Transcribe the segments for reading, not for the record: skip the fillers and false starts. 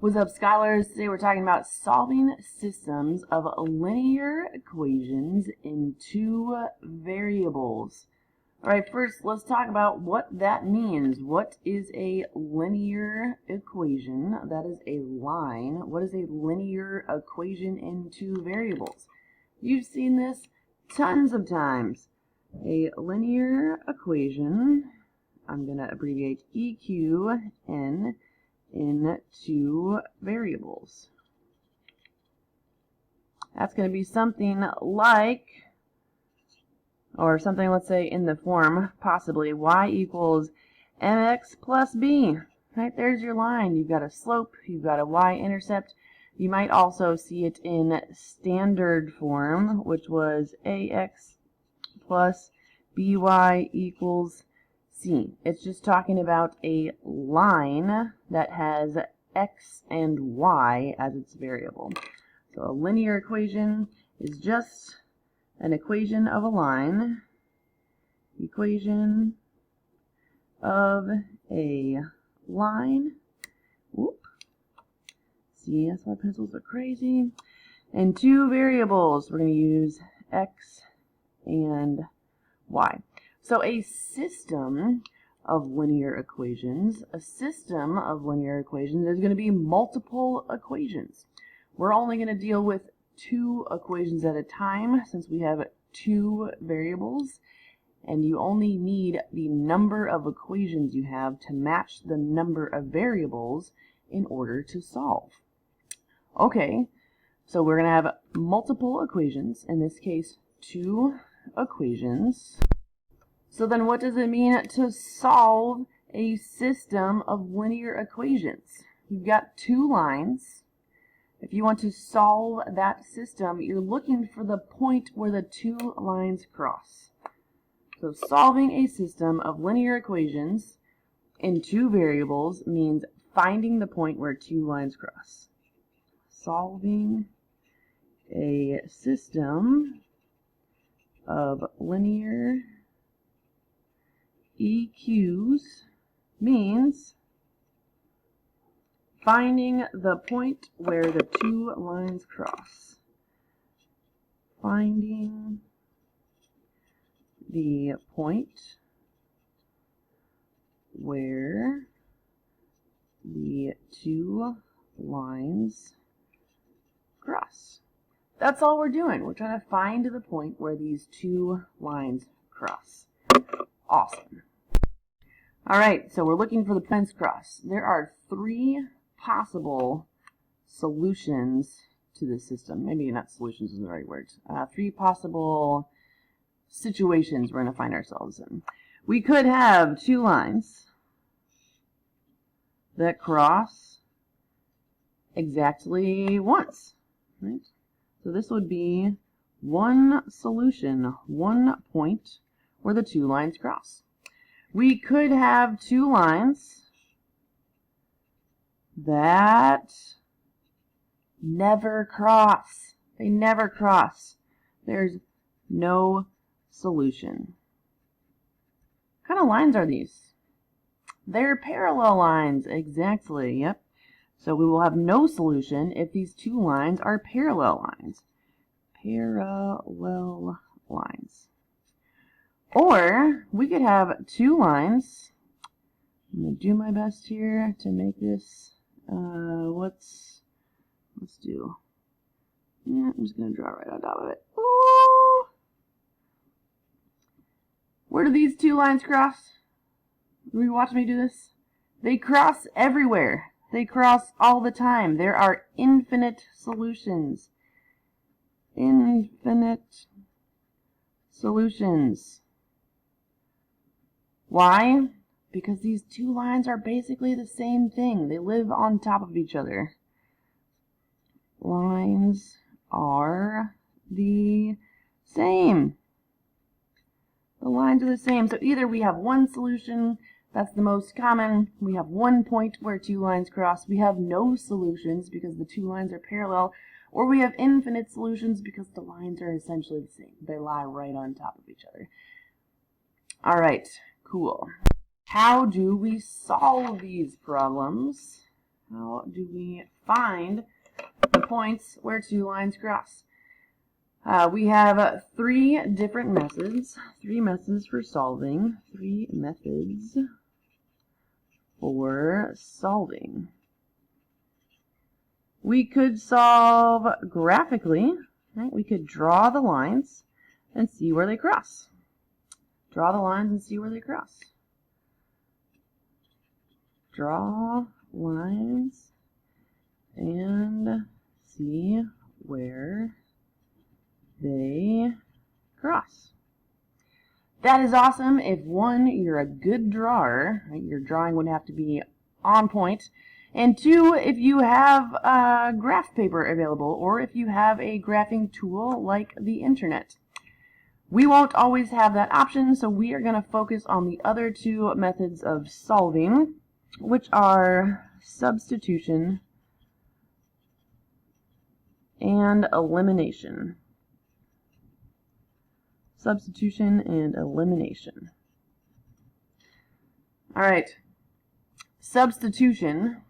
What's up, scholars? Today we're talking about solving systems of linear equations in two variables. Alright, first let's talk about what that means. What is a linear equation? That is a line. What is a linear equation in two variables? You've seen this tons of times. A linear equation, I'm going to abbreviate EQN, in two variables. That's going to be something like, or something, let's say, in the form, possibly, y equals mx plus b. Right, there's your line. You've got a slope, you've got a y-intercept. You might also see it in standard form, which was ax plus by equals C. It's just talking about a line that has x and y as its variable. So a linear equation is just an equation of a line, equation of a line. Whoop. See, that's why pencils are crazy. And two variables. We're going to use x and y. So a system of linear equations, is going to be multiple equations. We're only going to deal with two equations at a time since we have two variables, and you only need the number of equations you have to match the number of variables in order to solve. Okay, so we're going to have multiple equations, in this case two equations. So then what does it mean to solve a system of linear equations? You've got two lines. If you want to solve that system, you're looking for the point where the two lines cross. So solving a system of linear equations in two variables means finding the point where two lines cross. Solving a system of linear EQs means finding the point where the two lines cross. Finding the point where the two lines cross. That's all we're doing. We're trying to find the point where these two lines cross. Awesome. Alright, so we're looking for the points cross. There are three possible solutions to this system. Maybe not solutions is the right word. Three possible situations we're going to find ourselves in. We could have two lines that cross exactly once. Right? So this would be one solution, one point where the two lines cross. We could have two lines that never cross. They never cross. There's no solution. What kind of lines are these? They're parallel lines. Exactly. Yep. So we will have no solution if these two lines are parallel lines. Parallel lines. Or we could have two lines. I'm going to do my best here to make this, let's do, yeah, I'm just going to draw right on top of it. Ooh. Where do these two lines cross? Will you watch me do this? They cross everywhere. They cross all the time. There are infinite solutions. Infinite solutions. Why? Because these two lines are basically the same thing. They live on top of each other. Lines are the same. The lines are the same. So either we have one solution, that's the most common. We have one point where two lines cross. We have no solutions because the two lines are parallel. Or we have infinite solutions because the lines are essentially the same. They lie right on top of each other. All right. Cool. How do we solve these problems? how do we find the points where two lines cross? We have three different methods, for solving, We could solve graphically, right? We could draw the lines and see where they cross. Draw the lines and see where they cross. Draw lines and see where they cross. That is awesome if one, you're a good drawer, right? Your drawing would have to be on point, and two, if you have graph paper available or if you have a graphing tool like the internet. We won't always have that option, so we are going to focus on the other two methods of solving, which are substitution and elimination. Substitution and elimination. All right. Substitution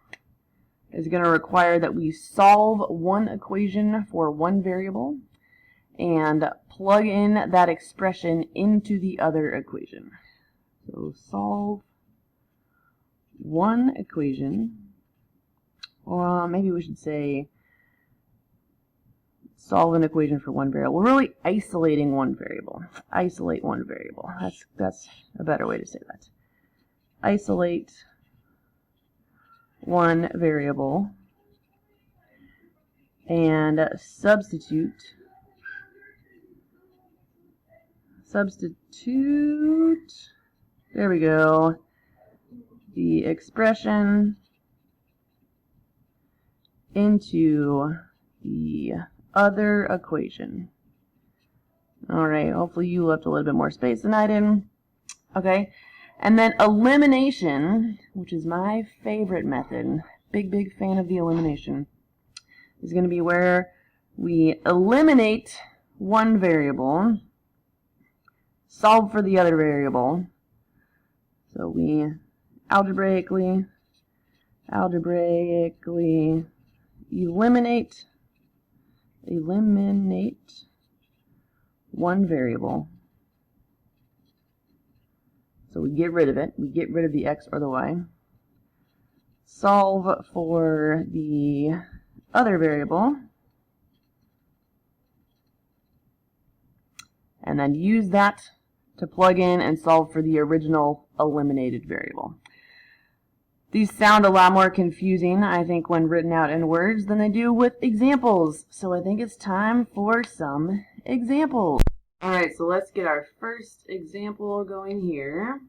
is going to require that we solve one equation for one variable and plug in that expression into the other equation. So solve one equation, or maybe we should say solve an equation for one variable. We're really isolating one variable. Isolate one variable. That's a better way to say that. Isolate one variable and substitute. There we go. The expression into the other equation. All right, hopefully you left a little bit more space than I did. Okay, and then elimination, which is my favorite method, big fan of the elimination, is going to be where we eliminate one variable, solve for the other variable. So we algebraically eliminate one variable. So we get rid of it. We get rid of the x or the y. Solve for the other variable. And then use that to plug in and solve for the original eliminated variable. These sound a lot more confusing, I think, when written out in words than they do with examples. So I think it's time for some examples. Alright, so let's get our first example going here.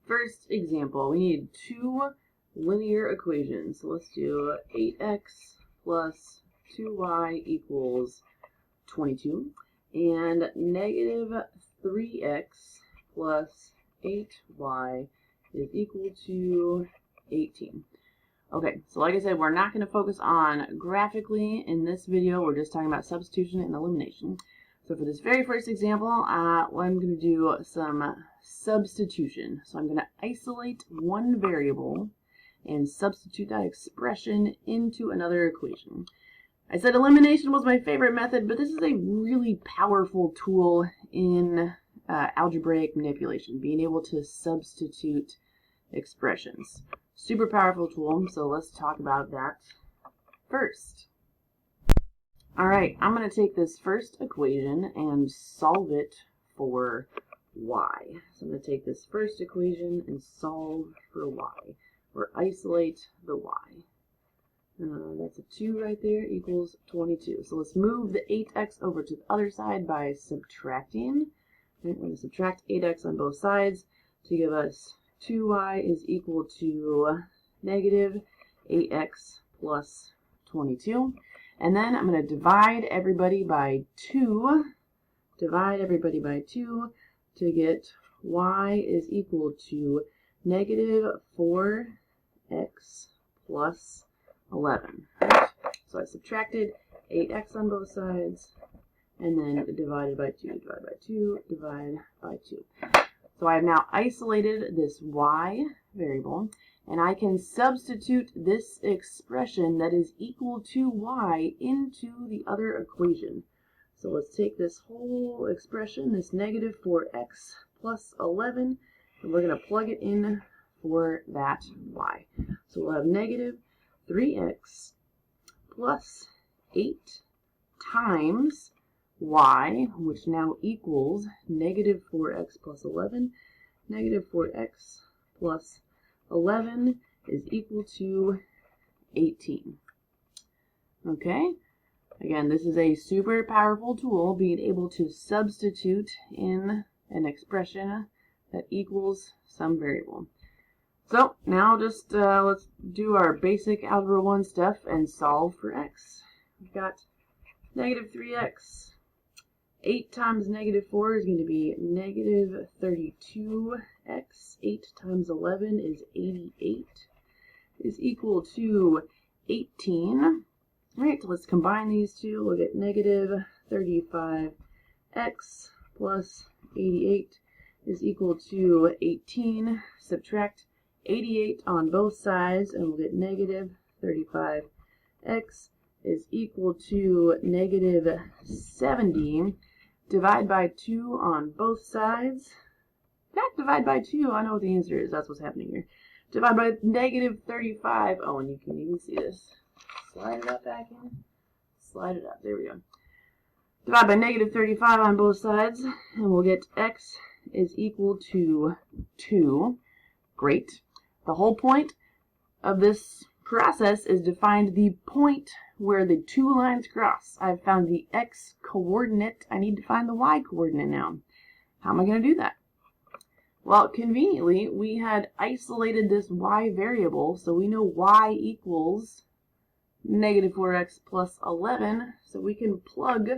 First example, we need two linear equations. So let's do 8x plus 2y equals 22 and negative 3x plus 8y is equal to 18. Okay, so like I said, we're not going to focus on graphically in this video. We're just talking about substitution and elimination. So for this very first example, I'm going to do some substitution. So I'm going to isolate one variable and substitute that expression into another equation. I said elimination was my favorite method, but this is a really powerful tool in algebraic manipulation, being able to substitute expressions. Super powerful tool, so let's talk about that first. Alright, I'm going to take this first equation and solve it for y. So I'm going to take this first equation and solve for y, or isolate the y. That's a 2 right there, equals 22. So let's move the 8x over to the other side by subtracting. We're going to subtract 8x on both sides to give us 2y is equal to negative 8x plus 22. And then I'm going to divide everybody by 2. Divide everybody by 2 to get y is equal to negative 4x plus 11. Right? So I subtracted 8x on both sides and then divided by 2, divide by 2, divide by 2. So I have now isolated this y variable, and I can substitute this expression that is equal to y into the other equation. So let's take this whole expression, this negative 4x plus 11, and we're going to plug it in for that y. So we'll have negative 3x plus 8 times y, which now equals negative 4x plus 11. Negative 4x plus 11 is equal to 18. Okay? Again, this is a super powerful tool, being able to substitute in an expression that equals some variable. So now just let's do our basic Algebra 1 stuff and solve for x. We've got negative 3x. 8 times negative 4 is going to be negative 32x. 8 times 11 is 88. Is equal to 18. Right, let's combine these two. We'll get negative 35x plus 88 is equal to 18. Subtract 88 on both sides, and we'll get negative 35x is equal to negative 70. Divide by 2 on both sides. In fact, divide by 2, I know what the answer is. That's what's happening here. Divide by negative 35. Oh, and you can even see this. Slide it up back in. Slide it up. There we go. Divide by negative 35 on both sides, and we'll get x is equal to 2. Great. The whole point of this process is to find the point where the two lines cross. I've found the x coordinate. I need to find the y coordinate now. How am I going to do that? Well, conveniently, we had isolated this y variable, so we know y equals negative 4x plus 11, so we can plug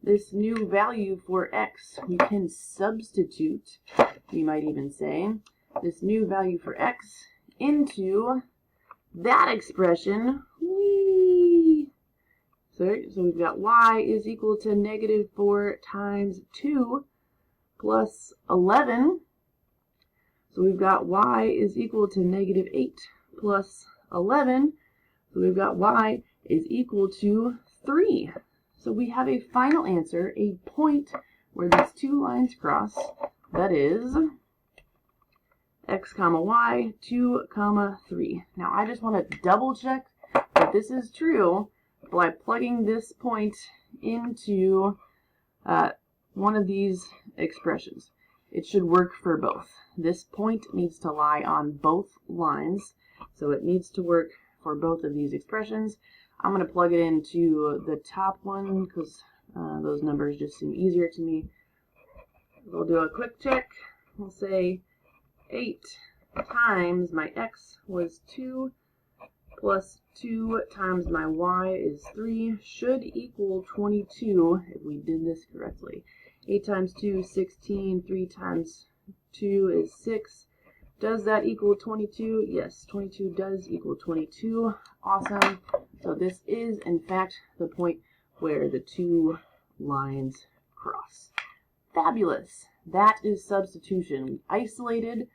this new value for x. We can substitute, we might even say, this new value for x into that expression. Whee! So we've got y is equal to negative 4 times 2 plus 11. So we've got y is equal to negative 8 plus 11. So we've got y is equal to 3. So we have a final answer, a point where these two lines cross. That is x comma y, 2 comma 3. Now I just want to double check that this is true by plugging this point into one of these expressions. It should work for both. This point needs to lie on both lines, so it needs to work for both of these expressions. I'm going to plug it into the top one because those numbers just seem easier to me. We'll do a quick check. We'll say 8 times my x was 2 plus 2 times my y is 3 should equal 22 if we did this correctly. 8 times 2 is 16, 3 times 2 is 6. Does that equal 22? Yes, 22 does equal 22. Awesome. So this is, in fact, the point where the two lines cross. Fabulous. That is substitution. We isolated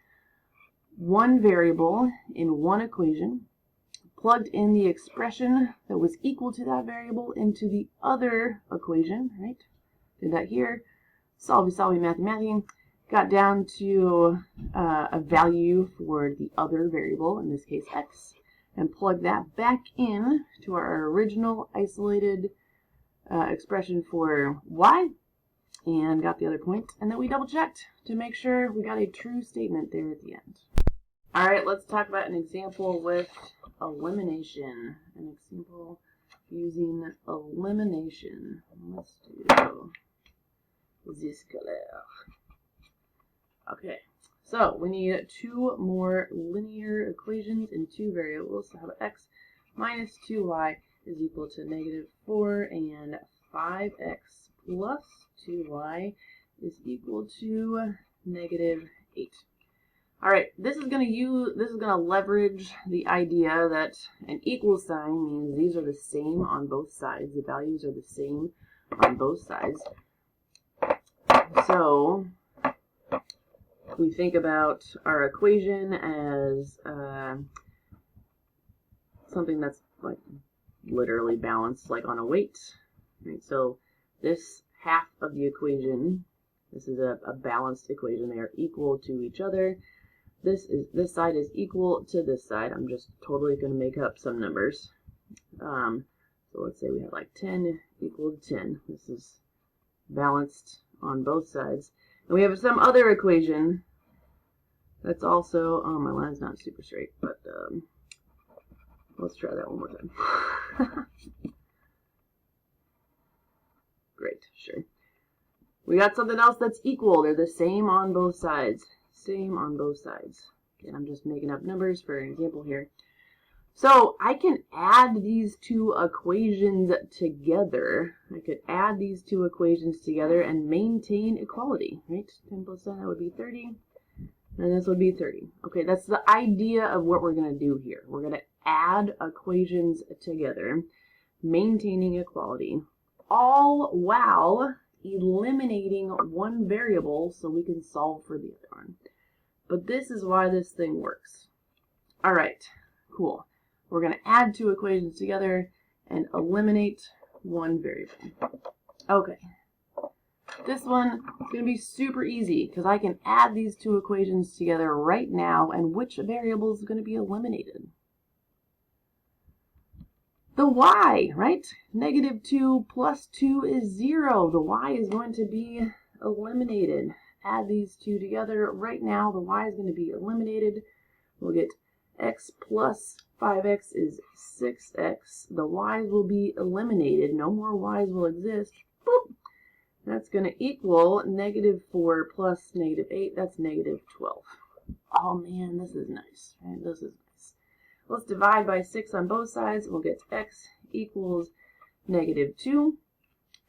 one variable in one equation, plugged in the expression that was equal to that variable into the other equation, right? Did that here. Solve, mathy. Got down to a value for the other variable, in this case x, and plug that back in to our original isolated expression for y, and got the other point, and then we double checked to make sure we got a true statement there at the end. Alright, let's talk about an example with elimination. An example using elimination. Let's do this color. Okay, so we need two more linear equations in two variables. So how about x minus 2y is equal to negative 4, and 5x plus 2y is equal to negative 8. All right, this is gonna leverage the idea that an equal sign means these are the same on both sides. The values are the same on both sides. So we think about our equation as something that's like literally balanced, like on a weight. Right? So this half of the equation, this is a balanced equation. They are equal to each other. This side is equal to this side. I'm just totally going to make up some numbers. So let's say we have like 10 equal to 10. This is balanced on both sides. And we have some other equation that's also, oh, my line's not super straight, but let's try that one more time. Great, sure. We got something else that's equal. They're the same on both sides. Same on both sides. Okay, I'm just making up numbers for an example here. So I can add these two equations together. I could add these two equations together and maintain equality, right? 10 plus 10, that would be 30. And this would be 30. Okay, that's the idea of what we're going to do here. We're going to add equations together, maintaining equality, all while eliminating one variable so we can solve for the other one. But this is why this thing works. All right, cool. We're going to add two equations together and eliminate one variable. Okay. This one is going to be super easy because I can add these two equations together right now, and which variable is going to be eliminated? The y, right? Negative 2 plus 2 is 0. The y is going to be eliminated. Add these two together right now. The y is going to be eliminated. We'll get x plus 5x is 6x. The y's will be eliminated. No more y's will exist. Boop. That's going to equal negative 4 plus negative 8. That's negative 12. Oh man, this is nice. Right? This is nice. Let's divide by 6 on both sides. We'll get x equals negative 2.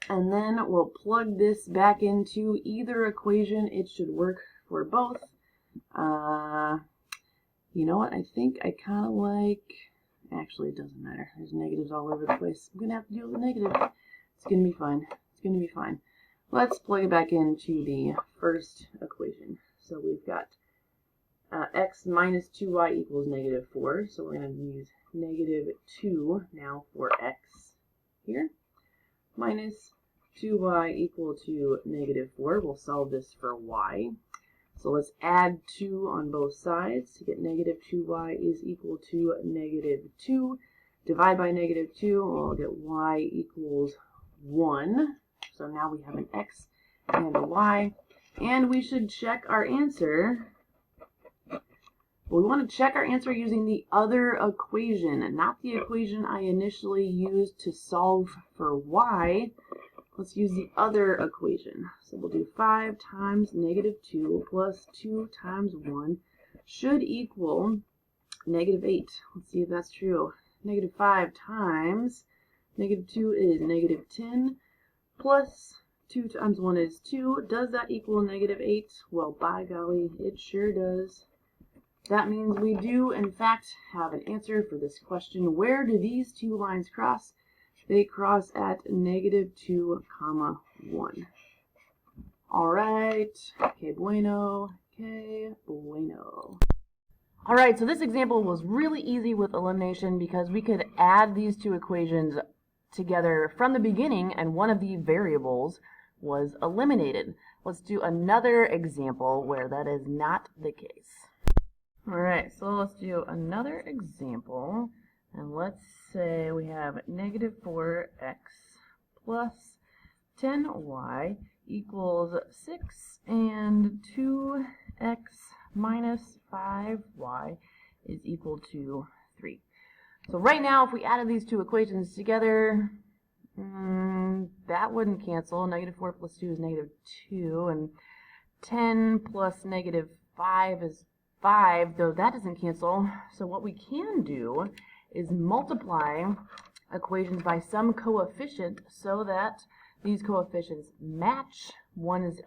And then we'll plug this back into either equation. It should work for both. You know what? I think I kind of like... Actually, it doesn't matter. There's negatives all over the place. I'm going to have to deal with the negative. It's going to be fine. It's going to be fine. Let's plug it back into the first equation. So we've got x minus 2y equals negative 4. So we're going to use negative 2 now for x here. Minus 2y equal to negative 4. We'll solve this for y. So let's add 2 on both sides to get negative 2y is equal to negative 2. Divide by negative 2, we'll get y equals 1. So now we have an x and a y. And we should check our answer. We want to check our answer using the other equation, not the equation I initially used to solve for y. Let's use the other equation. So we'll do 5 times negative 2 plus 2 times 1 should equal negative 8. Let's see if that's true. Negative 5 times negative 2 is negative 10 plus 2 times 1 is 2. Does that equal negative 8? Well, by golly, it sure does. That means we do, in fact, have an answer for this question. Where do these two lines cross? They cross at negative 2, comma 1. All right, que bueno, que bueno. All right, so this example was really easy with elimination because we could add these two equations together from the beginning and one of the variables was eliminated. Let's do another example where that is not the case. All right, so let's do another example. And let's say we have negative 4x plus 10y equals 6, and 2x minus 5y is equal to 3. So right now, if we added these two equations together, that wouldn't cancel. Negative 4 plus 2 is negative 2, and 10 plus negative 5 is 5, though that doesn't cancel. So what we can do is multiply equations by some coefficient so that these coefficients match. One is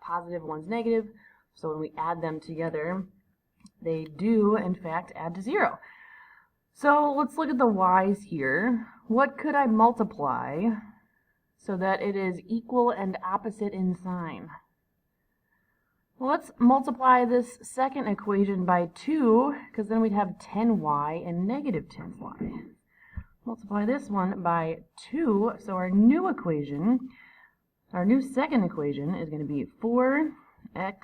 positive, one's negative. So when we add them together, they do, in fact, add to 0. So let's look at the y's here. What could I multiply so that it is equal and opposite in sign? Well, let's multiply this second equation by 2, because then we'd have 10y and negative 10y. Multiply this one by 2, so our new equation, our new second equation is going to be 4x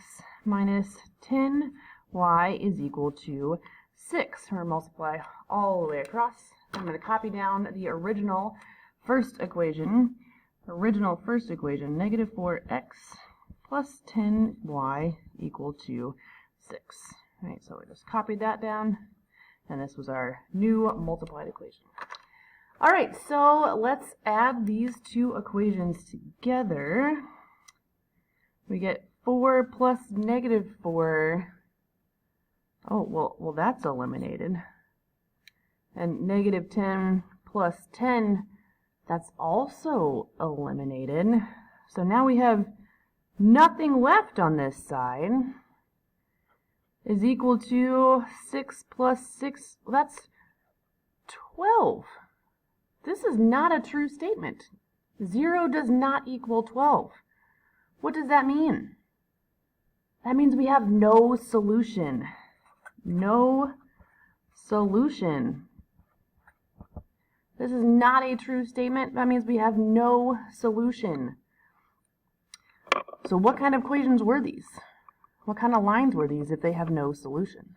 minus 10y is equal to 6. We're going to multiply all the way across. I'm going to copy down the original first equation, negative 4x plus 10y equal to 6. All right, so we just copied that down, and this was our new multiplied equation. All right, so let's add these two equations together. We get 4 plus negative 4. Oh, well, that's eliminated. And negative 10 plus 10, that's also eliminated. So now we have nothing left on this side is equal to 6 plus 6. Well, that's 12. This is not a true statement. 0 does not equal 12. What does that mean? That means we have no solution. No solution. This is not a true statement. That means we have no solution. So what kind of equations were these? What kind of lines were these if they have no solution?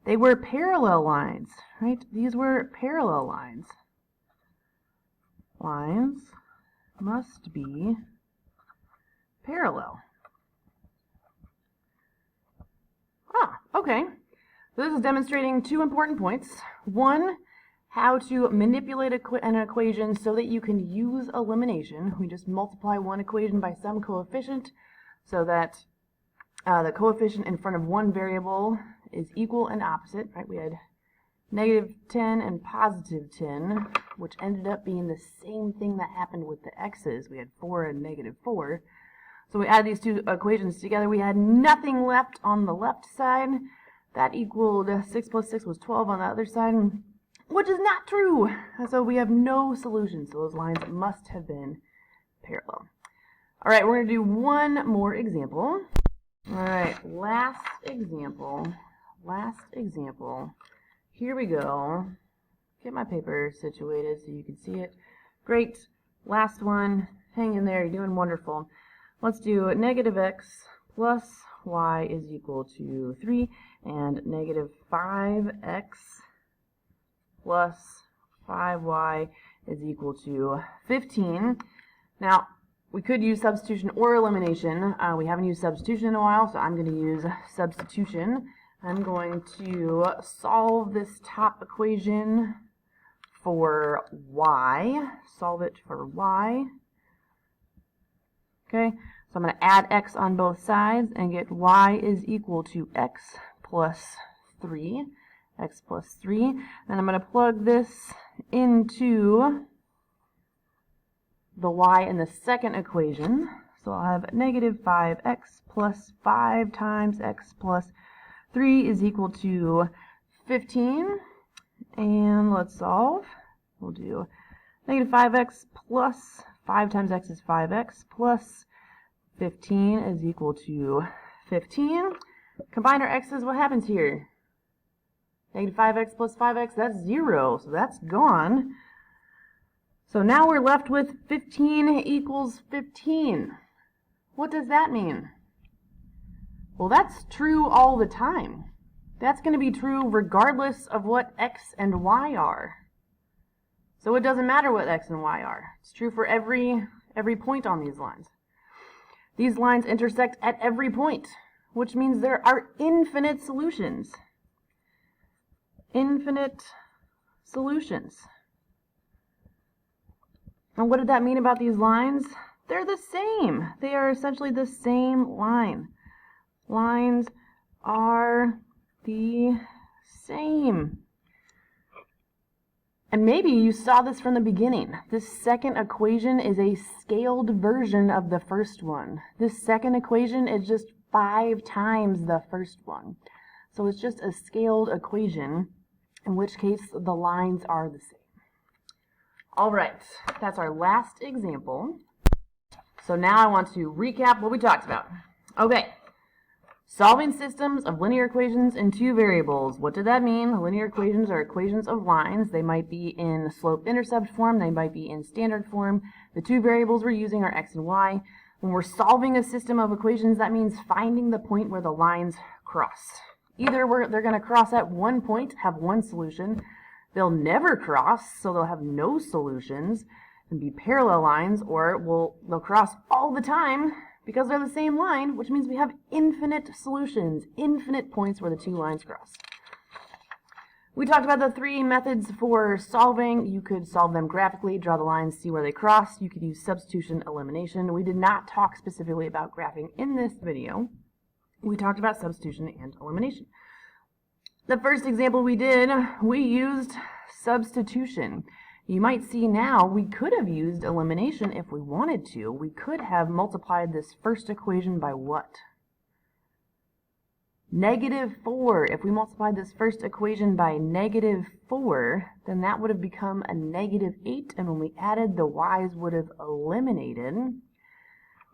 They were parallel lines, right? These were parallel lines. Lines must be parallel. Okay. So this is demonstrating two important points. One, how to manipulate an equation so that you can use elimination. We just multiply one equation by some coefficient so that the coefficient in front of one variable is equal and opposite, right? We had negative 10 and positive 10, which ended up being the same thing that happened with the x's. We had 4 and negative 4. So we add these two equations together. We had nothing left on the left side. That equaled 6 plus 6 was 12 on the other side, which is not true. So we have no solution. So those lines must have been parallel. All right, we're going to do one more example. All right, last example. Here we go. Get my paper situated so you can see it. Great. Last one. Hang in there. You're doing wonderful. Let's do negative x plus y is equal to 3 and negative 5x plus 5y is equal to 15. Now, we could use substitution or elimination. We haven't used substitution in a while, so I'm going to use substitution. I'm going to solve this top equation for y. Solve it for y. Okay, so I'm going to add x on both sides and get y is equal to x plus 3. X plus 3. And I'm going to plug this into the y in the second equation. So I'll have negative 5x plus 5 times x plus 3 is equal to 15. And let's solve. We'll do negative 5x plus 5 times x is 5x plus 15 is equal to 15. Combine our x's, what happens here? Negative 5x plus 5x, that's 0, so that's gone. So now we're left with 15 equals 15. What does that mean? Well, that's true all the time. That's going to be true regardless of what x and y are. So it doesn't matter what x and y are. It's true for every point on these lines. These lines intersect at every point, which means there are infinite solutions. Infinite solutions. And what did that mean about these lines? They're the same. They are essentially the same line. Lines are the same. And maybe you saw this from the beginning. This second equation is a scaled version of the first one. This second equation is just 5 times the first one. So it's just a scaled equation, in which case the lines are the same. All right, that's our last example. So now I want to recap what we talked about. Okay, Solving systems of linear equations in two variables. What did that mean? Linear equations are equations of lines. They might be in slope-intercept form. They might be in standard form. The two variables we're using are x and y. When we're solving a system of equations, that means finding the point where the lines cross. Either they're going to cross at one point, have one solution. They'll never cross, so they'll have no solutions and be parallel lines, or they'll cross all the time because they're the same line, which means we have infinite solutions, infinite points where the two lines cross. We talked about the three methods for solving. You could solve them graphically, draw the lines, see where they cross. You could use substitution, elimination. We did not talk specifically about graphing in this video. We talked about substitution and elimination. The first example we did, we used substitution. You might see now we could have used elimination if we wanted to. We could have multiplied this first equation by what? -4. If we multiplied this first equation by -4, then that would have become a -8, and when we added, the y's would have eliminated.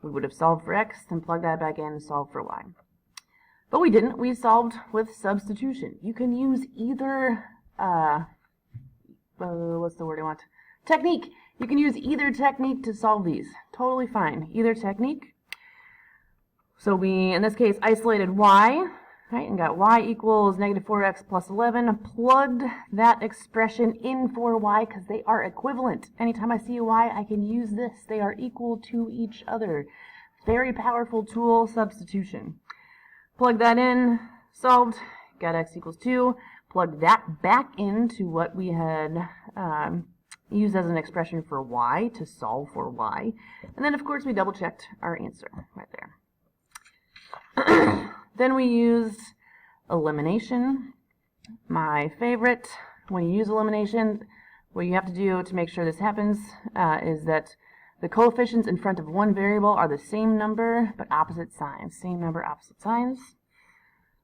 We would have solved for x, then plug that back in and solve for y. But we didn't. We solved with substitution. You can use either what's the word I want? Technique. You can use either technique to solve these. Totally fine. Either technique. So we, in this case, isolated y, right, and got y equals -4x plus 11. Plugged that expression in for y because they are equivalent. Anytime I see a y, I can use this. They are equal to each other. Very powerful tool, substitution. Plug that in, solved, got x equals 2. Plug that back into what we had used as an expression for y to solve for y. And then, of course, we double-checked our answer right there. Then we used elimination. My favorite. When you use elimination, what you have to do to make sure this happens is that the coefficients in front of one variable are the same number but opposite signs. Same number, opposite signs.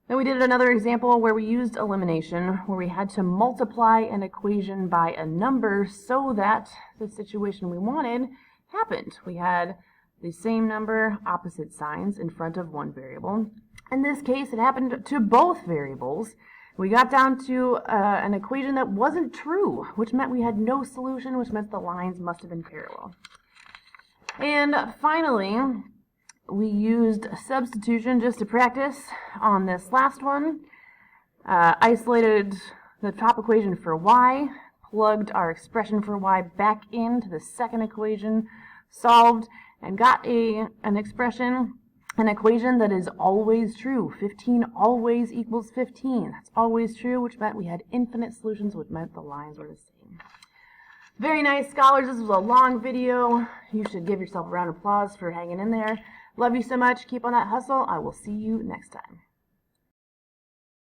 Then we did another example where we used elimination, where we had to multiply an equation by a number so that the situation we wanted happened. We had the same number, opposite signs in front of one variable. In this case, it happened to both variables. We got down to an equation that wasn't true, which meant we had no solution, which meant the lines must have been parallel. And finally, we used substitution just to practice on this last one. Isolated the top equation for y, plugged our expression for y back into the second equation, solved, and got an expression, an equation that is always true. 15 always equals 15. That's always true, which meant we had infinite solutions, which meant the lines were the same. Very nice, scholars. This was a long video. You should give yourself a round of applause for hanging in there. Love you so much. Keep on that hustle. I will see you next time.